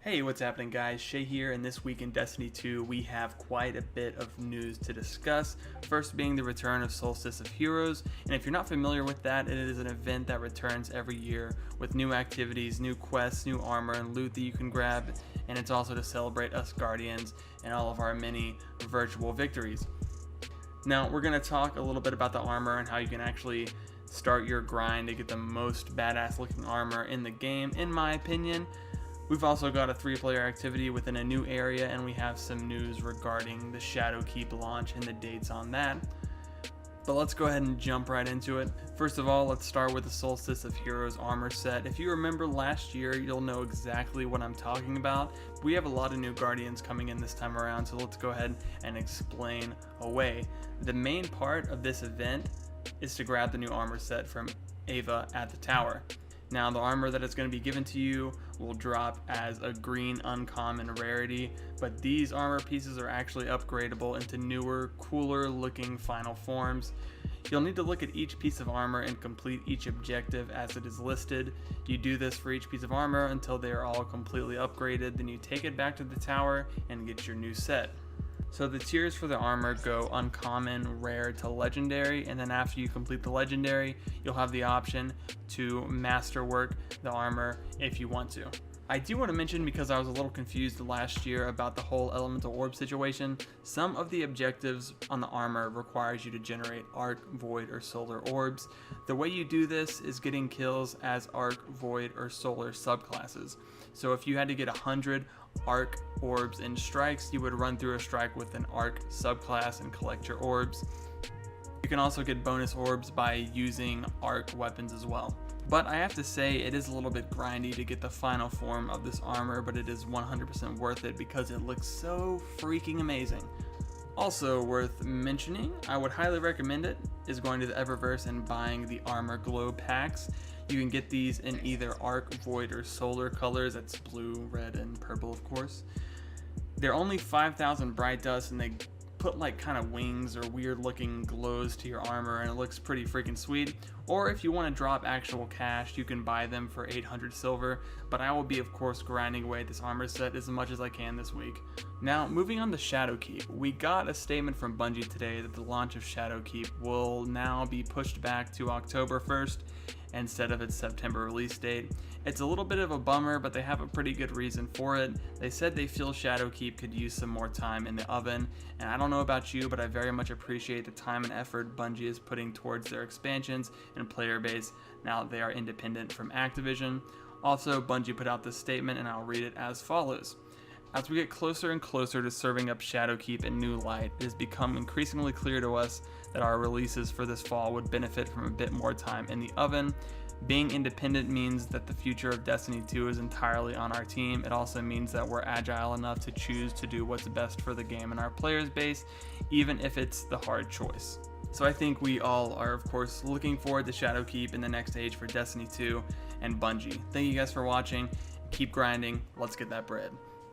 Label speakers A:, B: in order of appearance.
A: Hey, what's happening guys? Shay here, and this week in Destiny 2 we have quite a bit of news to discuss. First being the return of Solstice of Heroes, and if you're not familiar with that, it is an event that returns every year with new activities, new quests, new armor, and loot that you can grab, and it's also to celebrate us Guardians and all of our many virtual victories. Now, we're going to talk a little bit about the armor and how you can actually start your grind to get the most badass looking armor in the game, in my opinion. We've also got a 3-player activity within a new area, and we have some news regarding the Shadowkeep launch and the dates on that. But let's go ahead and jump right into it. First of all, let's start with the Solstice of Heroes armor set. If you remember last year, you'll know exactly what I'm talking about. We have a lot of new Guardians coming in this time around, so let's go ahead and explain away. The main part of this event is to grab the new armor set from Ava at the tower. Now, the armor that is going to be given to you will drop as a green uncommon rarity, but these armor pieces are actually upgradable into newer, cooler looking final forms. You'll need to look at each piece of armor and complete each objective as it is listed. You do this for each piece of armor until they are all completely upgraded, then you take it back to the tower and get your new set. So the tiers for the armor go uncommon, rare to legendary, and then after you complete the legendary, you'll have the option to masterwork the armor if you want to. I do want to mention, because I was a little confused last year about the whole elemental orb situation, some of the objectives on the armor requires you to generate arc, void, or solar orbs. The way you do this is getting kills as arc, void, or solar subclasses. So if you had to get 100 arc orbs in strikes, you would run through a strike with an arc subclass and collect your orbs. You can also get bonus orbs by using arc weapons as well. But I have to say, it is a little bit grindy to get the final form of this armor, but it is 100% worth it because it looks so freaking amazing. Also worth mentioning, I would highly recommend it, is going to the Eververse and buying the armor glow packs. You can get these in either arc, void, or solar colors. That's blue, red, and purple, of course. They're only 5,000 bright dust, and they put like kind of wings or weird looking glows to your armor, and it looks pretty freaking sweet. Or if you want to drop actual cash, you can buy them for 800 silver, but I will be of course grinding away at this armor set as much as I can this week. Now, moving on to Shadowkeep, we got a statement from Bungie today that the launch of Shadowkeep will now be pushed back to October 1st instead of its September release date. It's a little bit of a bummer, but they have a pretty good reason for it. They said they feel Shadowkeep could use some more time in the oven, and I don't know about you, but I very much appreciate the time and effort Bungie is putting towards their expansions and player base now that they are independent from Activision. Also, Bungie put out this statement, and I'll read it as follows. As we get closer and closer to serving up Shadowkeep in new light, it has become increasingly clear to us that our releases for this fall would benefit from a bit more time in the oven. Being independent means that the future of Destiny 2 is entirely on our team. It also means that we're agile enough to choose to do what's best for the game and our players base, even if it's the hard choice. So I think we all are, of course, looking forward to Shadowkeep in the next age for Destiny 2 and Bungie. Thank you guys for watching. Keep grinding. Let's get that bread.